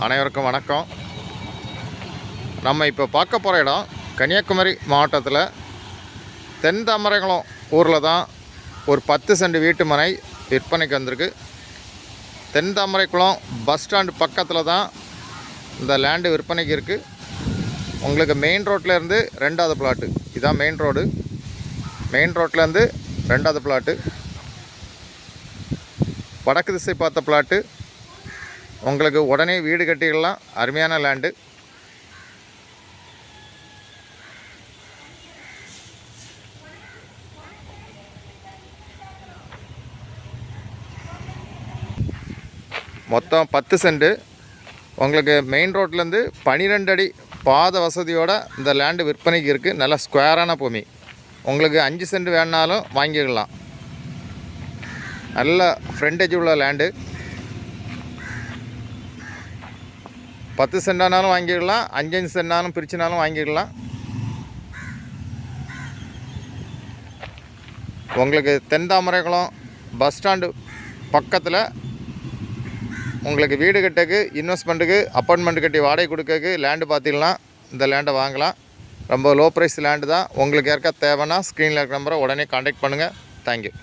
அனைவருக்கும் வணக்கம். நம்ம இப்போ பார்க்க போகிற இடம் கன்னியாகுமரி மாவட்டத்தில் தென் தாமரைக்குளம் ஊரில் தான் ஒரு 10 சென்ட் வீட்டு மனை விற்பனைக்கு வந்திருக்கு. தென் தாமரைக்குளம் பஸ் ஸ்டாண்டு பக்கத்தில் தான் இந்த லேண்டு விற்பனைக்கு இருக்குது. உங்களுக்கு மெயின் ரோட்லேருந்து 2வது பிளாட்டு, இதுதான் மெயின் ரோடு. மெயின் ரோட்லேருந்து 2வது பிளாட்டு, வடக்கு திசை பார்த்த பிளாட்டு. உங்களுக்கு உடனே வீடு கட்டிக்கலாம். அருமையான லேண்டு. மொத்தம் 10 சென்ட். உங்களுக்கு மெயின் ரோட்லேருந்து 12 அடி பாத வசதியோட இந்த லேண்டு விற்பனைக்கு இருக்குது. நல்ல ஸ்கொயரான பூமி. உங்களுக்கு 5 சென்ட் வேணாலும் வாங்கிக்கலாம். நல்ல ஃப்ரண்டேஜ் உள்ள லேண்டு. 10 சென்டானாலும் வாங்கிக்கலாம், 5 சென்டாலும் பிரிச்சுனாலும் வாங்கிக்கலாம். உங்களுக்கு தென் தாமரைக்குளம் பஸ் ஸ்டாண்டு பக்கத்தில் உங்களுக்கு வீடு கட்டக்கு, இன்வெஸ்ட்மெண்ட்டுக்கு, அப்பார்ட்மெண்ட் கட்டி வாடகை கொடுக்கறதுக்கு லேண்டு பார்த்திங்கன்னா இந்த லேண்டை வாங்கலாம். ரொம்ப லோ ப்ரைஸ் லேண்டு தான். உங்களுக்கு யாருக்கா தேவைன்னா ஸ்க்ரீனில் இருக்கிற நம்பரை உடனே கான்டாக்ட் பண்ணுங்கள். தேங்க்யூ.